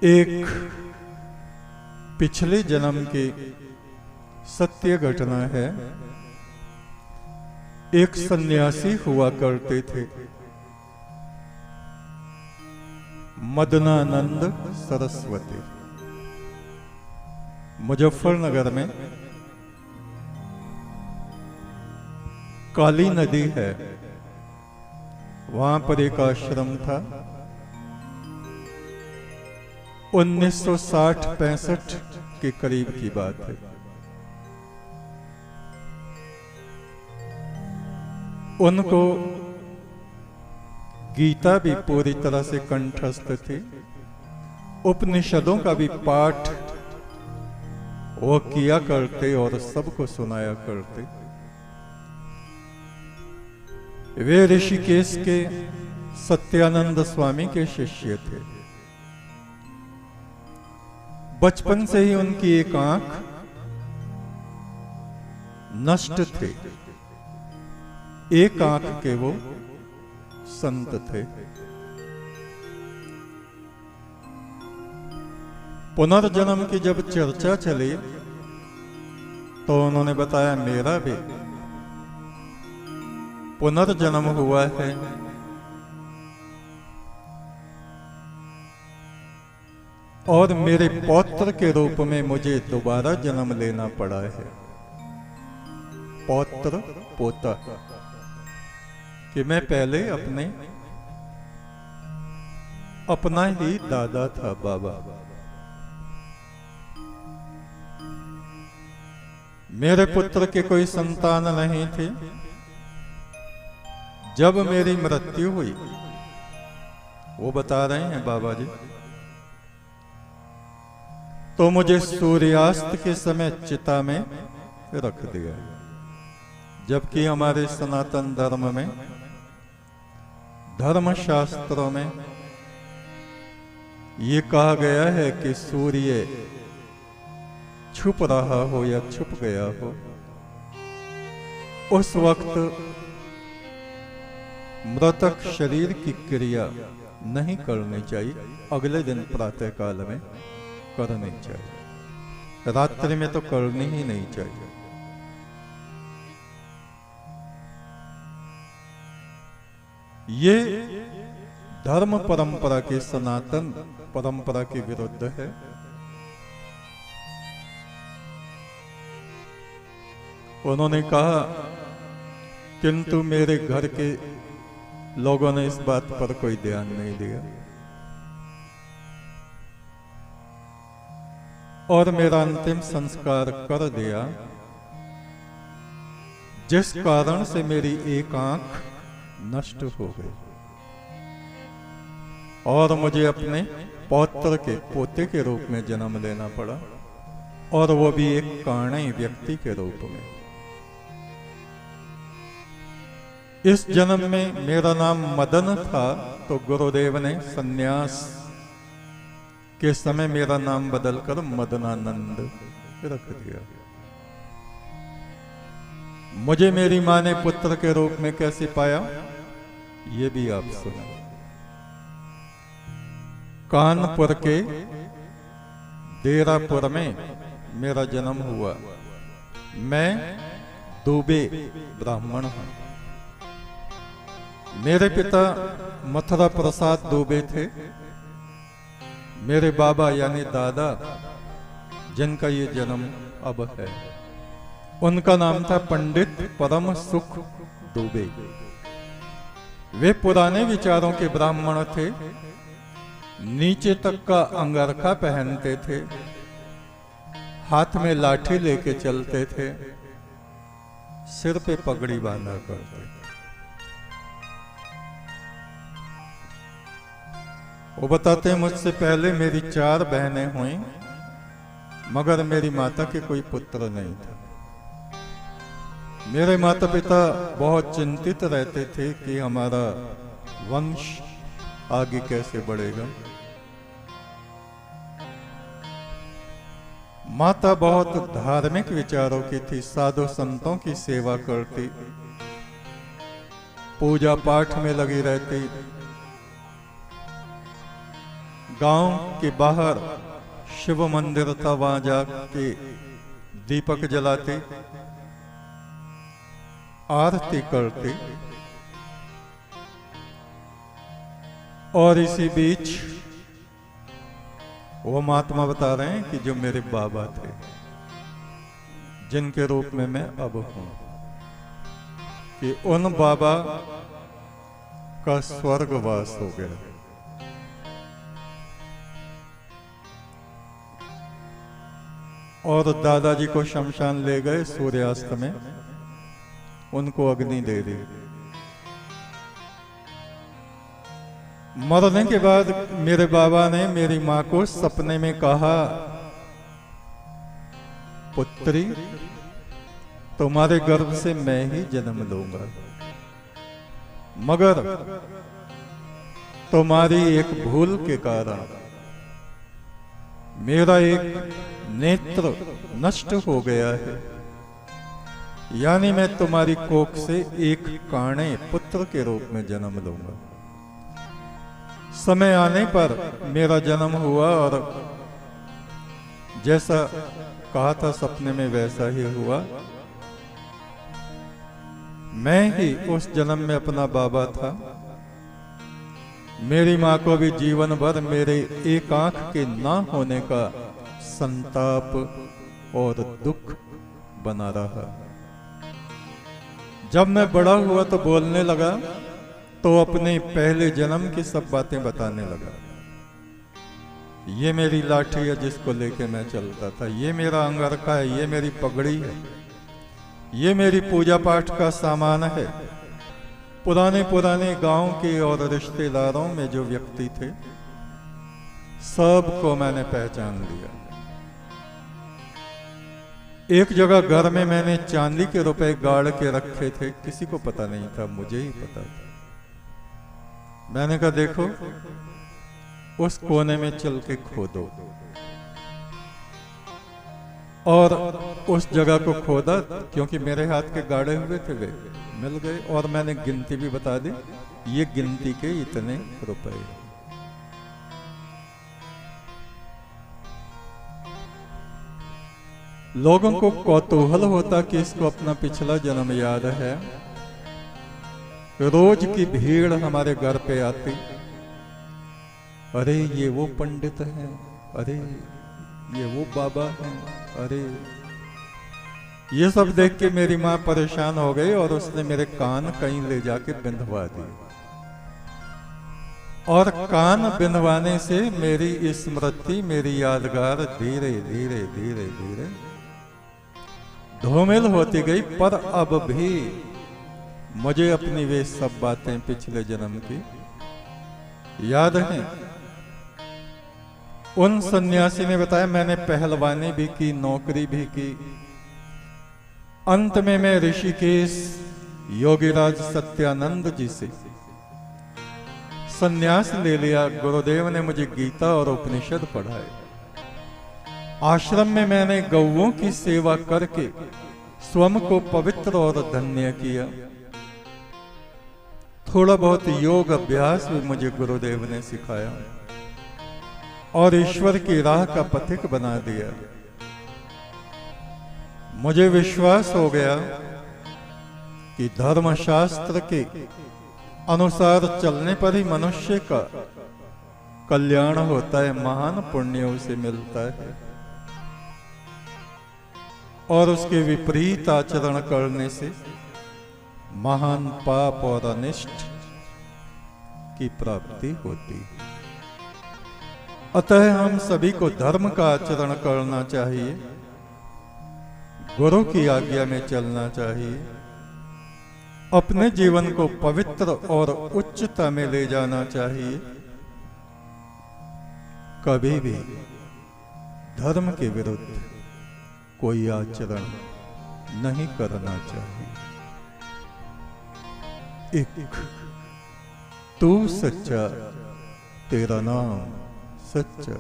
एक पिछले जन्म की सत्य घटना है। एक सन्यासी हुआ करते थे, मदनानंद सरस्वती। मुजफ्फरनगर में काली नदी है, वहां पर एक आश्रम था। 1960-65 के करीब की बात है। उनको गीता भी पूरी तरह से कंठस्थ थी, उपनिषदों का भी पाठ वो किया करते और सबको सुनाया करते। वे ऋषिकेश के सत्यानंद स्वामी के शिष्य थे। बचपन से ही उनकी एक आंख नष्ट थी, एक आंख के वो संत थे। पुनर्जन्म की जब चर्चा चली तो उन्होंने बताया, मेरा भी पुनर्जन्म हुआ है। और मेरे पौत्र के रूप में मुझे दोबारा जन्म लेना पड़ा है। पौत्र पोता, कि मैं पहले अपना ही दादा था, बाबा। मेरे पुत्र के कोई संतान नहीं थी। जब मेरी मृत्यु हुई, वो बता रहे हैं बाबा जी, तो मुझे सूर्यास्त के समय चिता में रख दिया। जबकि हमारे सनातन धर्म में, धर्मशास्त्रों में ये कहा गया है कि सूर्य छुप रहा हो या छुप गया हो, उस वक्त मृतक शरीर की क्रिया नहीं करनी चाहिए, अगले दिन प्रातः काल में करनी चाहिए, रात्रि में तो करनी ही नहीं चाहिए। ये धर्म परंपरा के, सनातन परंपरा के विरुद्ध है। उन्होंने कहा, किंतु मेरे घर के लोगों ने इस बात पर कोई ध्यान नहीं दिया और मेरा अंतिम संस्कार कर दिया, जिस कारण से मेरी एक आंख नष्ट हो गई और मुझे अपने पौत्र के पोते के रूप में जन्म लेना पड़ा, और वो भी एक काणे व्यक्ति के रूप में। इस जन्म में मेरा नाम मदन था, तो गुरुदेव ने सन्यास के समय मेरा नाम बदलकर मदनानंद रख दिया। मुझे मेरी मां ने पुत्र के रूप में कैसे पाया, ये भी आप सुनो। कानपुर के देरापुर में मेरा जन्म हुआ। मैं दुबे ब्राह्मण हूं। मेरे पिता मथुरा प्रसाद दुबे थे। मेरे बाबा यानी दादा, जिनका ये जन्म अब है, उनका नाम था पंडित परम सुख दुबे। वे पुराने विचारों के ब्राह्मण थे। नीचे तक का अंगरखा पहनते थे, हाथ में लाठी लेके चलते थे, सिर पे पगड़ी बांधा करते थे। वो बताते हैं, मुझसे पहले मेरी 4 बहनें हुई, मगर मेरी माता के कोई पुत्र नहीं था। मेरे माता पिता बहुत चिंतित रहते थे कि हमारा वंश आगे कैसे बढ़ेगा। माता बहुत धार्मिक विचारों की थी, साधु संतों की सेवा करती, पूजा पाठ में लगी रहती, गांव के बाहर शिव मंदिर था, वहां जाके दीपक जलाते, आरती करते। और इसी बीच वो महात्मा बता रहे हैं कि जो मेरे बाबा थे, जिनके रूप में मैं अब हूं, कि उन बाबा का स्वर्गवास हो गया। और दादाजी को शमशान ले गए सूर्यास्त में, उनको अग्नि दे दी। मरने के बाद मेरे बाबा ने मेरी मां को सपने में कहा, पुत्री तुम्हारे गर्भ से मैं ही जन्म लूंगा, मगर तुम्हारी एक भूल के कारण मेरा एक नेत्र नष्ट हो गया है, यानी मैं तुम्हारी कोख से एक काणे पुत्र के रूप में जन्म लूंगा। समय आने पर मेरा जन्म हुआ और जैसा कहा था सपने में वैसा ही हुआ। मैं ही उस जन्म में अपना बाबा था। मेरी मां को भी जीवन भर मेरे एक आंख के ना होने का संताप और दुख बना रहा। जब मैं बड़ा हुआ तो बोलने लगा, तो अपने पहले जन्म की सब बातें बताने लगा। ये मेरी लाठी है जिसको लेके मैं चलता था, ये मेरा अंगरखा है, ये मेरी पगड़ी है, ये मेरी पूजा पाठ का सामान है। पुराने पुराने गांव के और रिश्तेदारों में जो व्यक्ति थे, सबको मैंने पहचान लिया। एक जगह घर में मैंने चांदी के रुपए गाड़ के रखे थे, किसी को पता नहीं था, मुझे ही पता था। मैंने कहा देखो उस कोने में चल के खोदो, और उस जगह को खोदा, क्योंकि मेरे हाथ के गाड़े हुए थे, वे मिल गए। और मैंने गिनती भी बता दी, ये गिनती के इतने रुपए। लोगों को कौतूहल होता कि इसको अपना पिछला जन्म याद है। रोज की भीड़ हमारे घर पे आती, अरे ये वो पंडित हैं, अरे ये वो बाबा हैं, अरे। ये सब देख के मेरी मां परेशान हो गई और उसने मेरे कान कहीं ले जाके बिंधवा दिए। और कान बिंधवाने से मेरी स्मृति, मेरी यादगार धीरे धीरे धीरे धीरे धूमिल होती गई। पर अब भी मुझे अपनी वे सब बातें पिछले जन्म की याद हैं। उन सन्यासी ने बताया, मैंने पहलवानी भी की, नौकरी भी की। अंत में मैं ऋषिकेश योगीराज सत्यानंद जी से सन्यास ले लिया। गुरुदेव ने मुझे गीता और उपनिषद पढ़ाए। आश्रम में मैंने गौओं की सेवा करके स्वयं को पवित्र और धन्य किया। थोड़ा बहुत योग अभ्यास भी मुझे गुरुदेव ने सिखाया और ईश्वर की राह का पथिक बना दिया। मुझे विश्वास हो गया कि धर्मशास्त्र के अनुसार चलने पर ही मनुष्य का कल्याण होता है, महान पुण्य उसे मिलता है, और उसके विपरीत आचरण करने से महान पाप और अनिष्ट की प्राप्ति होती है। अतः हम सभी को धर्म का आचरण करना चाहिए, गुरु की आज्ञा में चलना चाहिए, अपने जीवन को पवित्र और उच्चता में ले जाना चाहिए। कभी भी धर्म के विरुद्ध कोई आचरण नहीं करना चाहिए। एक तू सच्चा, तेरा नाम सच्चा।